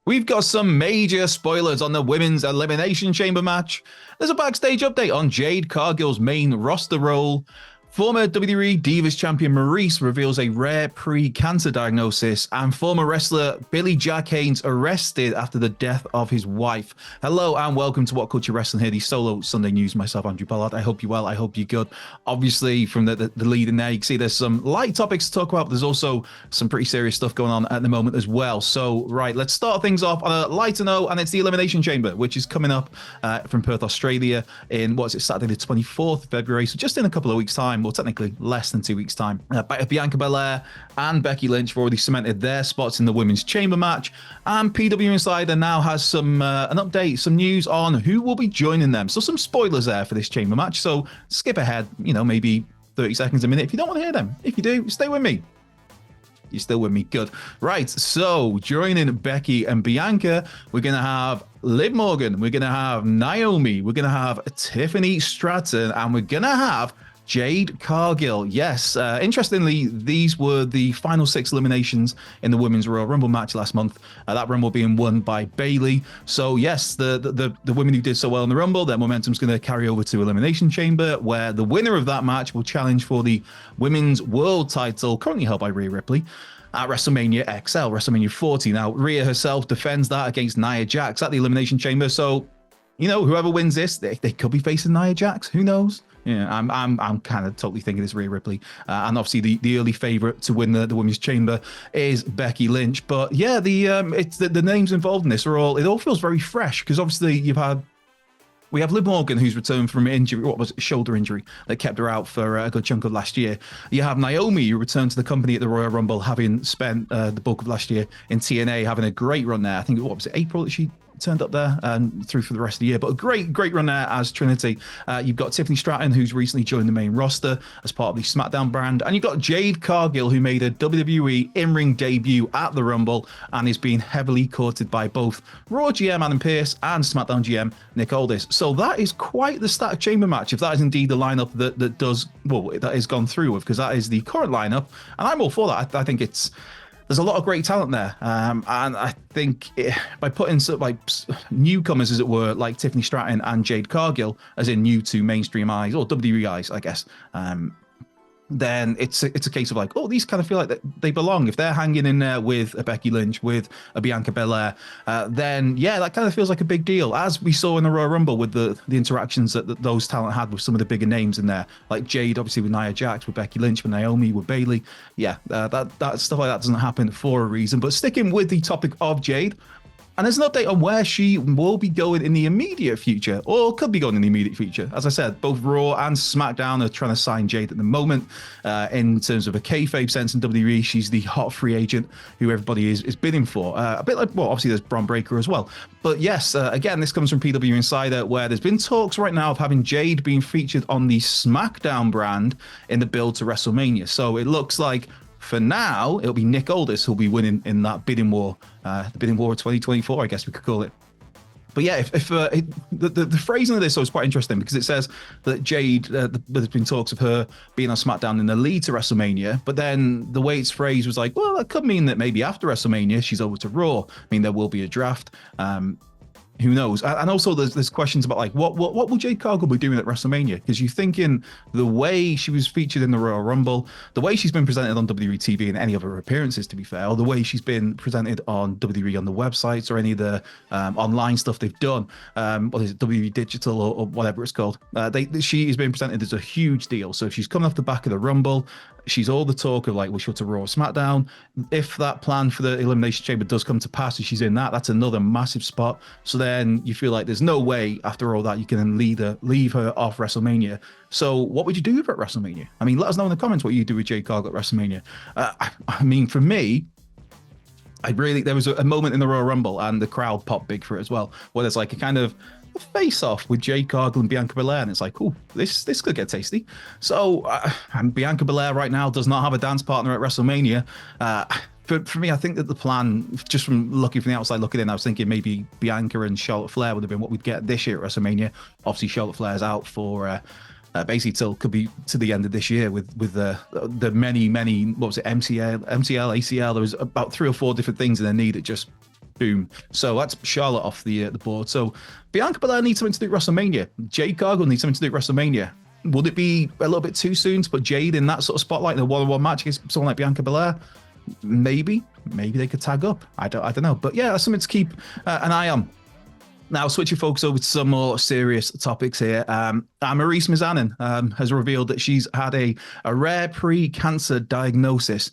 We've got some major spoilers on the Women's Elimination Chamber match. There's a backstage update on Jade Cargill's main roster role. Former WWE Divas champion Maryse reveals a rare pre-cancer diagnosis, and former wrestler Billy Jack Haynes arrested after the death of his wife. Hello and welcome to What Culture Wrestling here, the solo Sunday news. Myself, Andrew Pollard. I hope you're well. I hope you're good. Obviously, from the lead in there, you can see there's some light topics to talk about, but there's also some pretty serious stuff going on at the moment as well. So, right, let's start things off on a lighter note, and it's the Elimination Chamber, which is coming up from Perth, Australia in, Saturday the 24th of February, so just in a couple of weeks' time. Well, technically less than 2 weeks' time. Bianca Belair and Becky Lynch have already cemented their spots in the Women's Chamber match, and PW Insider now has some an update, some news on who will be joining them. So some spoilers there for this Chamber match, so skip ahead, maybe 30 seconds, a minute if you don't want to hear them. If you do, stay with me. You're still with me? Good. Right, so joining Becky and Bianca, we're going to have Liv Morgan, we're going to have Naomi, we're going to have Tiffany Stratton, and we're going to have Jade Cargill. Yes, interestingly, these were the final 6 eliminations in the Women's Royal Rumble match last month. That Rumble being won by Bayley. So yes, the women who did so well in the Rumble, their momentum's going to carry over to Elimination Chamber, where the winner of that match will challenge for the Women's World title, currently held by Rhea Ripley, at WrestleMania XL, WrestleMania 40. Now, Rhea herself defends that against Nia Jax at the Elimination Chamber. So, whoever wins this, they could be facing Nia Jax. Who knows? Yeah, I'm kind of totally thinking it's Rhea Ripley, and obviously the early favorite to win the Women's Chamber is Becky Lynch. But yeah, it's the names involved in this it all feels very fresh, because obviously we have Liv Morgan, who's returned from injury, shoulder injury that kept her out for a good chunk of last year. You have Naomi, who returned to the company at the Royal Rumble, having spent the bulk of last year in TNA, having a great run there. I think April that she turned up there and through for the rest of the year, but a great run there as Trinity. You've got Tiffany Stratton, who's recently joined the main roster as part of the SmackDown brand, and you've got Jade Cargill, who made a WWE in-ring debut at the Rumble and is being heavily courted by both Raw GM Adam Pearce and SmackDown GM Nick Aldis. So that is quite the stacked chamber match, if that is indeed the lineup that has gone through with, because that is the current lineup, and I'm all for that. I think there's a lot of great talent there, and I think by putting sort of like newcomers, as it were, like Tiffany Stratton and Jade Cargill, as in new to mainstream eyes or WWE eyes, I guess, then it's a case of like, oh, these kind of feel like they belong. If they're hanging in there with a Becky Lynch, with a Bianca Belair, then yeah, that kind of feels like a big deal, as we saw in the Royal Rumble with the interactions that those talent had with some of the bigger names in there, like Jade, obviously with Nia Jax, with Becky Lynch, with Naomi, with Bayley. Yeah, that stuff like that doesn't happen for a reason. But sticking with the topic of Jade, and there's an update on where she will be going in the immediate future, or could be going in the immediate future. As I said, both Raw and SmackDown are trying to sign Jade at the moment. In terms of a kayfabe sense in WWE, she's the hot free agent who everybody is bidding for. A bit like, obviously there's Braun Breaker as well. But yes, again, this comes from PW Insider, where there's been talks right now of having Jade being featured on the SmackDown brand in the build to WrestleMania. So it looks like, for now, it'll be Nick Aldis who'll be winning in that bidding war, the bidding war of 2024, I guess we could call it. But yeah, the phrasing of this is quite interesting, because it says that Jade, there's been talks of her being on SmackDown in the lead to WrestleMania, but then the way it's phrased was like, well, that could mean that maybe after WrestleMania she's over to Raw. I mean, there will be a draft. Who knows? And also there's questions about like what will Jade Cargill be doing at WrestleMania? Because you're thinking the way she was featured in the Royal Rumble, the way she's been presented on WWE TV and any other appearances, to be fair, or the way she's been presented on WWE on the websites or any of the online stuff they've done, what is it, WWE Digital or whatever it's called, she is being presented as a huge deal. So if she's coming off the back of the Rumble, she's all the talk of like, we'll show to Raw or SmackDown. If that plan for the Elimination Chamber does come to pass and she's in that's another massive spot. So then you feel like there's no way after all that you can leave her off WrestleMania. So what would you do with her at WrestleMania? I mean, let us know in the comments what you do with Jade Cargill at WrestleMania. I mean, for me, there was a moment in the Royal Rumble, and the crowd popped big for it as well, where there's like a kind of face-off with Jade Cargill and Bianca Belair, and it's like, oh, this could get tasty. So Bianca Belair right now does not have a dance partner at WrestleMania. For me, I think that the plan, just from looking from the outside looking in, I was thinking maybe Bianca and Charlotte Flair would have been what we'd get this year at WrestleMania. Obviously, Charlotte Flair's out for basically till could be to the end of this year with the many what was it, MCL, ACL. There was about 3 or 4 different things in their knee that just Boom. So that's Charlotte off the board. So Bianca Belair needs something to do at WrestleMania. Jade Cargill needs something to do at WrestleMania. Would it be a little bit too soon to put Jade in that sort of spotlight in a one-on-one match against someone like Bianca Belair? Maybe they could tag up. I don't know. But yeah, that's something to keep an eye on. Now, switching focus over to some more serious topics here. Maryse Mizanin has revealed that she's had a rare pre-cancer diagnosis.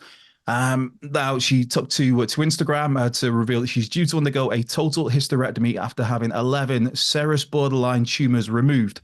Now, she took to Instagram to reveal that she's due to undergo a total hysterectomy after having 11 serous borderline tumors removed.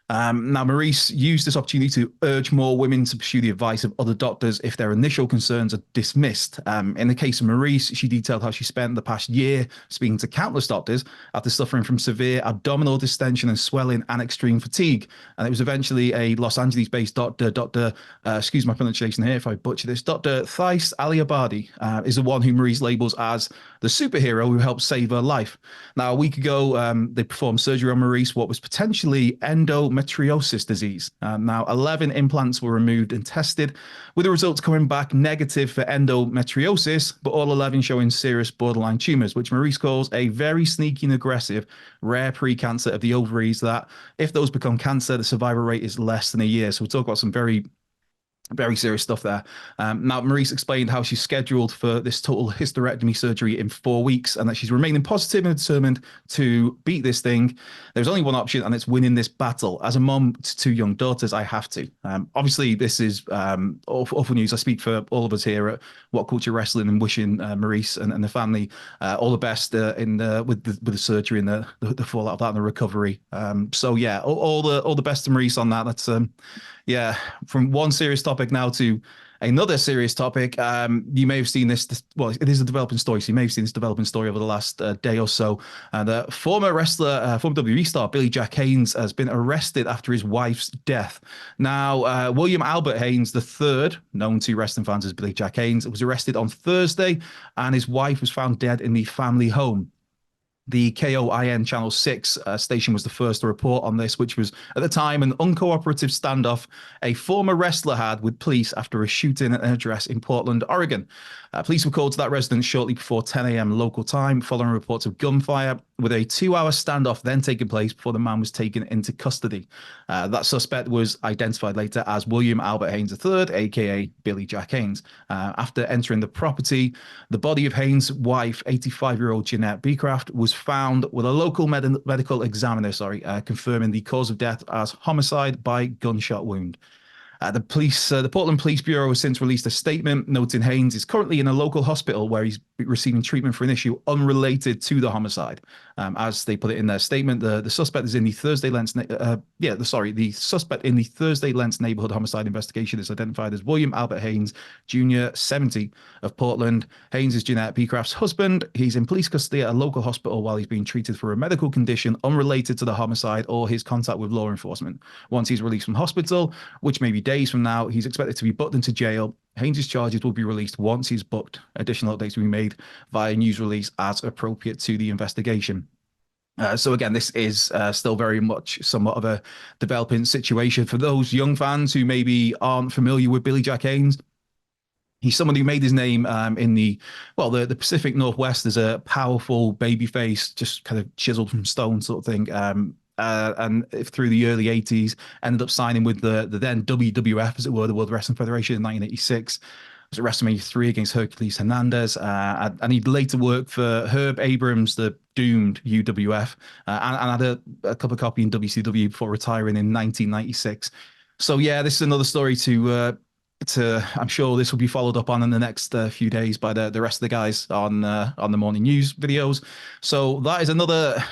Now, Maryse used this opportunity to urge more women to pursue the advice of other doctors if their initial concerns are dismissed. In the case of Maryse, she detailed how she spent the past year speaking to countless doctors after suffering from severe abdominal distension and swelling and extreme fatigue. And it was eventually a Los Angeles-based doctor, excuse my pronunciation here if I butcher this, Dr. Thais Aliabadi is the one who Maryse labels as the superhero who helped save her life. Now, a week ago, they performed surgery on Maryse, what was potentially endometriosis disease. Now, 11 implants were removed and tested, with the results coming back negative for endometriosis, but all 11 showing serious borderline tumors, which Maryse calls a very sneaky and aggressive, rare pre-cancer of the ovaries that, if those become cancer, the survival rate is less than a year. So we'll talk about some very serious stuff there. Now, Maryse explained how she's scheduled for this total hysterectomy surgery in 4 weeks and that she's remaining positive and determined to beat this thing. There's only one option, and it's winning this battle. As a mom to 2 young daughters, I have to. Obviously, this is awful news. I speak for all of us here at What Culture Wrestling and wishing Maryse and the family all the best with the surgery and the fallout of that and the recovery. So yeah, all the best to Maryse on that. That's yeah, from one serious topic now to another serious topic. You may have seen this. Well, it is a developing story, so you may have seen this developing story over the last day or so. The former wrestler, former WWE star Billy Jack Haynes has been arrested after his wife's death. Now, William Albert Haynes III, known to wrestling fans as Billy Jack Haynes, was arrested on Thursday, and his wife was found dead in the family home. The KOIN Channel 6 station was the first to report on this, which was, at the time, an uncooperative standoff a former wrestler had with police after a shooting at an address in Portland, Oregon. Police were called to that residence shortly before 10 a.m. local time, following reports of gunfire, with a 2-hour standoff then taking place before the man was taken into custody. That suspect was identified later as William Albert Haynes III, a.k.a. Billy Jack Haynes. After entering the property, the body of Haynes' wife, 85-year-old Jeanette Beecraft, was found with a local medical examiner, confirming the cause of death as homicide by gunshot wound. The Portland Police Bureau has since released a statement noting Haynes is currently in a local hospital where he's receiving treatment for an issue unrelated to the homicide. As they put it in their statement, the suspect is in the Thursday Lens. The suspect in the Thursday Lens neighborhood homicide investigation is identified as William Albert Haynes Jr., 70, of Portland. Haynes is Jeanette Beecraft's husband. He's in police custody at a local hospital while he's being treated for a medical condition unrelated to the homicide or his contact with law enforcement. Once he's released from hospital, which may be days from now, he's expected to be booked into jail. Haynes' charges will be released once he's booked. Additional updates will be made via news release as appropriate to the investigation. So again, this is still very much somewhat of a developing situation. For those young fans who maybe aren't familiar with Billy Jack Haynes, he's someone who made his name in the Pacific Northwest as a powerful babyface, just kind of chiseled from stone sort of thing. And through the early 80s, ended up signing with the then WWF, as it were, the World Wrestling Federation, in 1986. Was at WrestleMania 3 against Hercules Hernandez. And he'd later worked for Herb Abrams, the doomed UWF, and had a cup of coffee in WCW before retiring in 1996. So yeah, this is another story to I'm sure this will be followed up on in the next few days by the rest of the guys on the morning news videos. So that is another.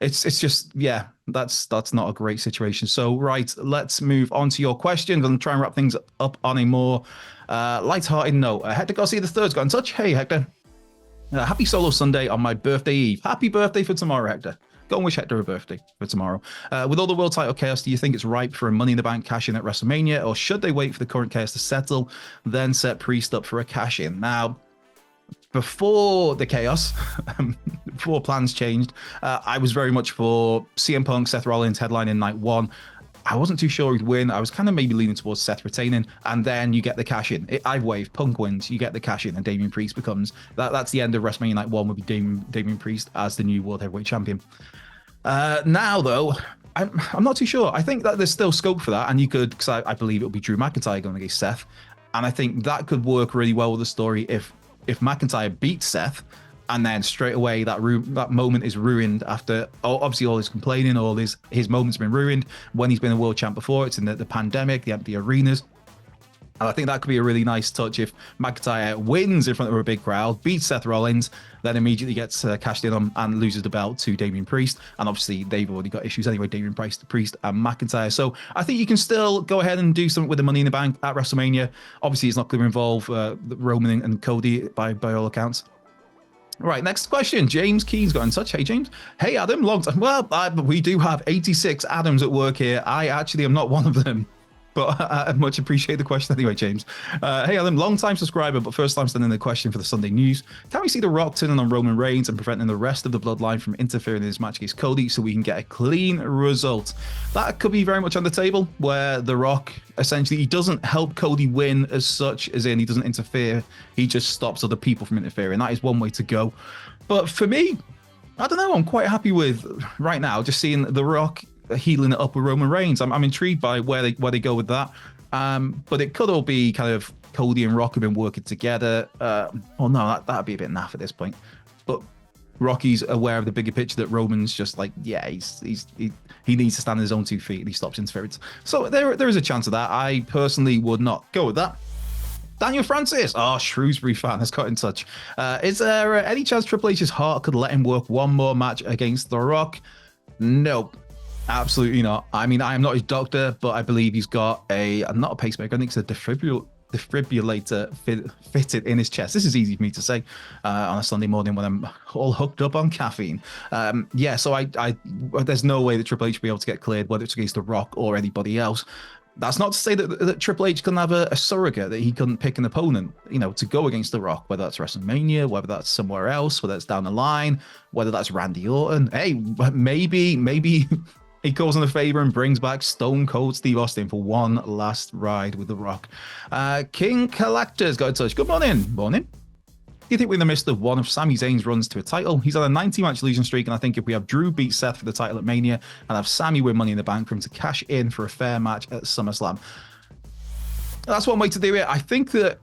It's just, yeah, that's not a great situation. So right, let's move on to your questions and try and wrap things up on a more light-hearted note. Hector Garcia III's got in touch. Hey Hector, happy Solo Sunday on my birthday eve. Happy birthday for tomorrow, Hector. Go and wish Hector a birthday for tomorrow. With all the world title chaos, do you think it's ripe for a Money in the Bank cash-in at WrestleMania, or should they wait for the current chaos to settle, then set Priest up for a cash-in? Now, before the chaos, before plans changed, I was very much for CM Punk, Seth Rollins headlining night one. I wasn't too sure he'd win. I was kind of maybe leaning towards Seth retaining, and then you get the cash in. I've waved. Punk wins, you get the cash in, and Damian Priest becomes that's the end of WrestleMania Night 1. Would be Damian Priest as the new World Heavyweight Champion. Now though, I'm not too sure. I think that there's still scope for that, and you could, because I believe it'll be Drew McIntyre going against Seth, and I think that could work really well with the story if McIntyre beats Seth. And then straight away, that moment is ruined after obviously all his complaining, all his moments have been ruined when he's been a world champ before. It's in the pandemic, the empty arenas. And I think that could be a really nice touch if McIntyre wins in front of a big crowd, beats Seth Rollins, then immediately gets cashed in on and loses the belt to Damian Priest. And obviously, they've already got issues anyway, Damian Priest and McIntyre. So I think you can still go ahead and do something with the Money in the Bank at WrestleMania. Obviously, it's not going to involve Roman and Cody by all accounts. Right, next question. James Key's got in touch. Hey, James. Hey, Adam. Long time. Well, we do have 86 Adams at work here. I actually am not one of them, but I much appreciate the question anyway, James. Hey, Adam. Long-time subscriber, but first time sending the question for the Sunday news. Can we see The Rock turning on Roman Reigns and preventing the rest of the bloodline from interfering in his match against Cody so we can get a clean result? That could be very much on the table, where The Rock, essentially, he doesn't help Cody win as such, as in he doesn't interfere. He just stops other people from interfering. That is one way to go. But for me, I don't know. I'm quite happy with, right now, just seeing The Rock healing it up with Roman Reigns. I'm intrigued by where they go with that. But it could all be kind of Cody and Rock have been working together. Oh no, that'd be a bit naff at this point. But Rocky's aware of the bigger picture that Roman's just like, yeah, he needs to stand on his own 2 feet and he stops interference. So there is a chance of that. I personally would not go with that. Daniel Francis, Shrewsbury fan, has got in touch. Is there any chance Triple H's heart could let him work one more match against The Rock? Nope. Absolutely not. I mean, I am not his doctor, but I believe he's got not a pacemaker. I think it's a defibrillator fitted in his chest. This is easy for me to say on a Sunday morning when I'm all hooked up on caffeine. So I there's no way that Triple H will be able to get cleared, whether it's against The Rock or anybody else. That's not to say that Triple H couldn't have a surrogate, that he couldn't pick an opponent, to go against The Rock, whether that's WrestleMania, whether that's somewhere else, whether it's down the line, whether that's Randy Orton. Hey, maybe he calls in a favor and brings back Stone Cold Steve Austin for one last ride with The Rock. King Collector's got in touch. Good morning. Morning. Do you think we're in the midst of one of Sami Zayn's runs to a title? He's on a 90-match losing streak, and I think if we have Drew beat Seth for the title at Mania and have Sami win Money in the Bank for him to cash in for a fair match at SummerSlam. That's one way to do it. I think that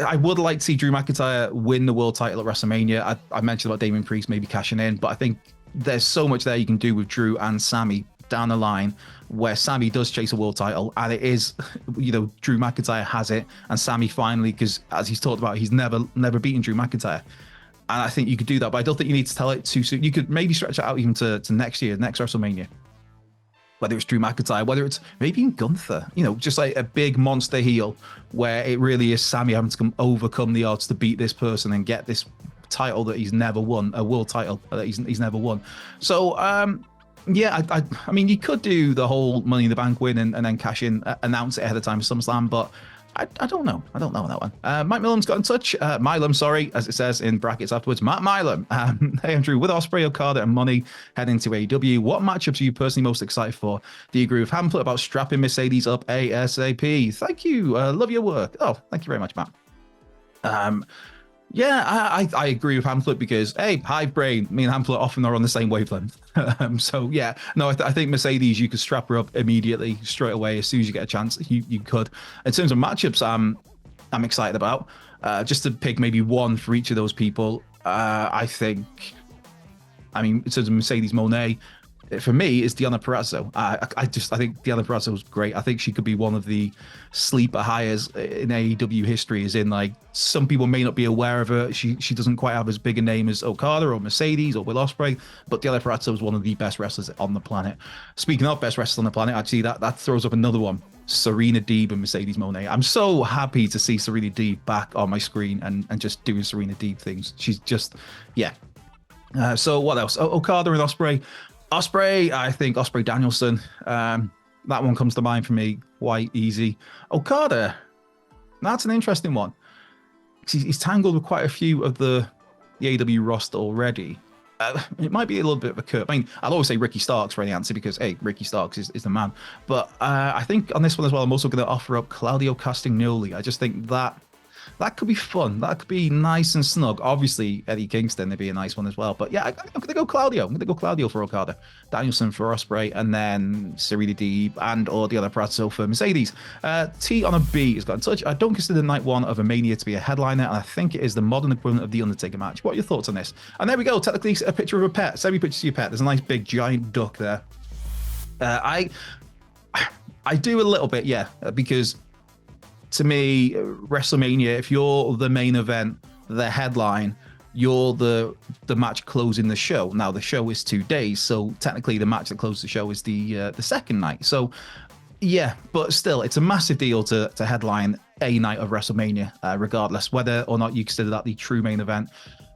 I would like to see Drew McIntyre win the world title at WrestleMania. I mentioned about Damian Priest maybe cashing in, but I think there's so much there you can do with Drew and Sami down the line, where Sami does chase a world title, and it is, Drew McIntyre has it, and Sami finally, because as he's talked about, he's never beaten Drew McIntyre, and I think you could do that, but I don't think you need to tell it too soon. You could maybe stretch it out even to next year, next WrestleMania, whether it's Drew McIntyre, whether it's maybe even Gunther, just like a big monster heel, where it really is Sami having to overcome the odds to beat this person and get this title that he's never won, a world title that he's never won. So I mean, you could do the whole Money in the Bank win and then cash in, announce it ahead of time for SummerSlam, but I don't know. I don't know on that one. Mike Millam's got in touch. Milam, sorry, as it says in brackets afterwards. Matt Milam. Hey, Andrew, with Ospreay, Okada, and Money heading to AEW, what matchups are you personally most excited for? Do you agree with Hamlet about strapping Mercedes up ASAP? Thank you. Love your work. Oh, thank you very much, Matt. I agree with Hamlet because, hey, Hive Brain, me and Hamlet often are on the same wavelength. I think Mercedes, you could strap her up immediately, straight away, as soon as you get a chance. You could. In terms of matchups, I'm excited about. Just to pick maybe one for each of those people, in terms of Mercedes Moné, for me, it's Deonna Purrazzo. I think Deonna Purrazzo is great. I think she could be one of the sleeper hires in AEW history, as in, like, some people may not be aware of her. She doesn't quite have as big a name as Okada or Mercedes or Will Ospreay, but Deonna Purrazzo is one of the best wrestlers on the planet. Speaking of best wrestlers on the planet, actually, that throws up another one. Serena Deeb and Mercedes Moné. I'm so happy to see Serena Deeb back on my screen and just doing Serena Deeb things. She's just, yeah. So what else? Okada and Ospreay. Ospreay, I think Ospreay Danielson. That one comes to mind for me quite easy. Okada, that's an interesting one. He's tangled with quite a few of the AEW roster already. It might be a little bit of a curve. I mean, I'll always say Ricky Starks for any answer because, hey, Ricky Starks is the man. But I think on this one as well, I'm also going to offer up Claudio Castagnoli. I just think that could be fun. That could be nice and snug. Obviously, Eddie Kingston, would be a nice one as well. But yeah, I'm going to go Claudio. I'm going to go Claudio for Okada, Danielson for Ospreay, and then Serena Deeb and all the other Prazzo for Mercedes. T on a B has got in touch. I don't consider night one of a Mania to be a headliner, and I think it is the modern equivalent of the Undertaker match. What are your thoughts on this? And there we go. Technically, a picture of a pet. Send me pictures of your pet. There's a nice big giant duck there. I do a little bit, yeah, because to me, WrestleMania, if you're the main event, the headline, you're the match closing the show. Now, the show is 2 days, so technically the match that closes the show is the second night. So, yeah, but still, it's a massive deal to headline a night of WrestleMania, regardless whether or not you consider that the true main event.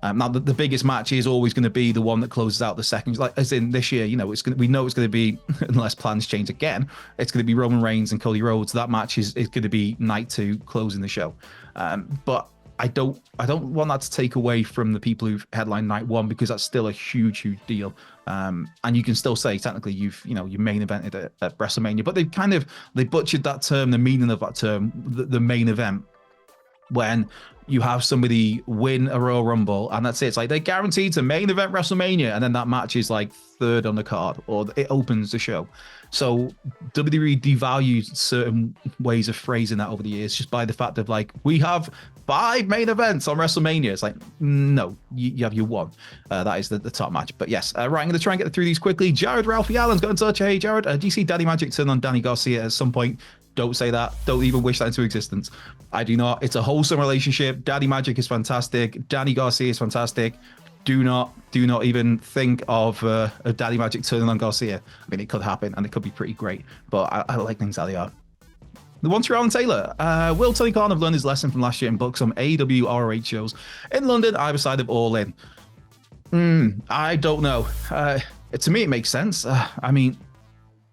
Now, the biggest match is always going to be the one that closes out the second. Like, as in this year, we know it's going to be, unless plans change again, it's going to be Roman Reigns and Cody Rhodes. That match is going to be night 2 closing the show. But I don't want that to take away from the people who've headlined night 1, because that's still a huge deal. And you can still say technically you main evented at WrestleMania, but they butchered that term, the meaning of that term, the main event, when you have somebody win a Royal Rumble and that's it. It's like they're guaranteed to main event WrestleMania, and then that match is like third on the card, or it opens the show. So WWE devalued certain ways of phrasing that over the years, just by the fact of like, we have 5 main events on WrestleMania. It's like, no, you have your one. That is the top match. But yes, right, I'm going to try and get through these quickly. Jared Ralphie Allen's got in touch. Hey, Jared, do you see Daddy Magic turn on Danny Garcia at some point? Don't say that. Don't even wish that into existence. I do not. It's a wholesome relationship. Daddy Magic is fantastic. Danny Garcia is fantastic. Do not even think of Daddy Magic turning on Garcia. I mean, it could happen and it could be pretty great, but I like things how they are. The one to Alan Taylor. Will Tony Khan have learned his lesson from last year and book some AEW ROH shows in London, either side of All In? I don't know. To me, it makes sense. I mean,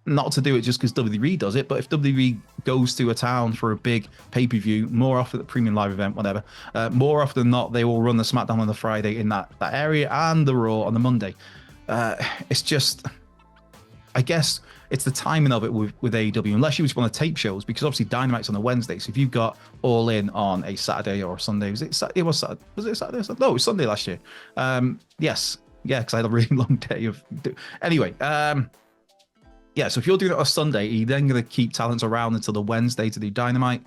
not to do it just because WWE does it, but if WWE goes to a town for a big pay-per-view, more often, the premium live event, whatever, more often than not, they will run the SmackDown on the Friday in that area and the Raw on the Monday. It's just, I guess it's the timing of it with AEW, unless you just want to tape shows, because obviously Dynamite's on a Wednesday. So if you've got All In on a Saturday or a Sunday, was it Saturday? Was it Saturday? No, it was Sunday last year. Yes. Yeah, because I had a really long day of... Anyway, yeah, so if you're doing it on a Sunday, you're then going to keep talents around until the Wednesday to do Dynamite.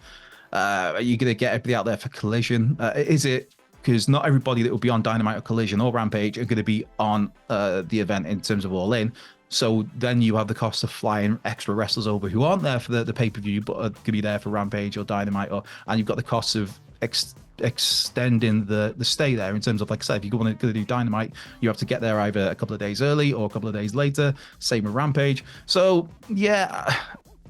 Are you going to get everybody out there for Collision? Is it... Because not everybody that will be on Dynamite or Collision or Rampage are going to be on the event in terms of All In. So then you have the cost of flying extra wrestlers over who aren't there for the pay-per-view, but are going to be there for Rampage or Dynamite. And you've got the costs of extending the stay there, in terms of, like I said, if you're going to do Dynamite, you have to get there either a couple of days early or a couple of days later. Same with Rampage. So yeah,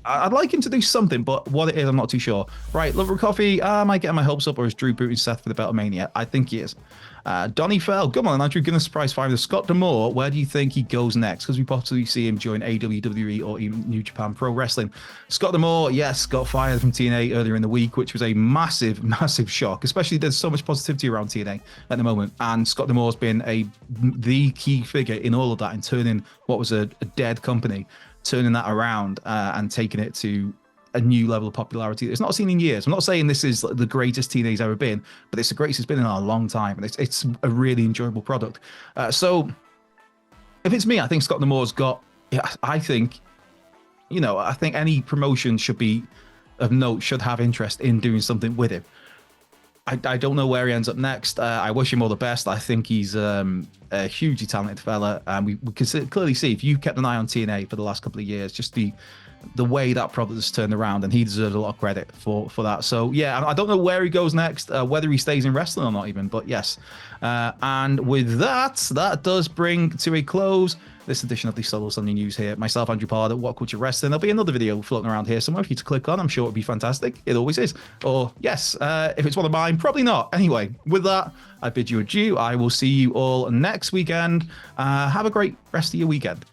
I'd like him to do something, but what it is, I'm not too sure. Right, Lover of Coffee, am I getting my hopes up, or is Drew booting Seth for the Battlemania? I think he is. Donny Fell, come on, Andrew, give us a surprise 5. Scott D'Amore, where do you think he goes next? Because we possibly see him join AWWE or even New Japan Pro Wrestling. Scott D'Amore, yes, got fired from TNA earlier in the week, which was a massive shock, especially there's so much positivity around TNA at the moment. And Scott D'Amore's been the key figure in all of that, in turning what was a dead company, turning that around and taking it to a new level of popularity it's not seen in years. I'm not saying this is the greatest TNA's ever been, but it's the greatest it's been in a long time, and it's a really enjoyable product. So if it's me, I think Scott D'Amore's got, I think any promotion should be of note, should have interest in doing something with him. I don't know where he ends up next. I wish him all the best. I think he's a hugely talented fella, and we can clearly see, if you've kept an eye on TNA for the last couple of years, just the way that product has turned around, and he deserves a lot of credit for that. So yeah, I don't know where he goes next, whether he stays in wrestling or not even, but yes. And with that does bring to a close this edition of the Solo Sunday News here. Myself, Andrew Pollard at What Culture Wrestling. There'll be another video floating around here somewhere for you to click on. I'm sure it'll be fantastic. It always is. Or yes, if it's one of mine, probably not. Anyway, with that, I bid you adieu. I will see you all next weekend. Have a great rest of your weekend.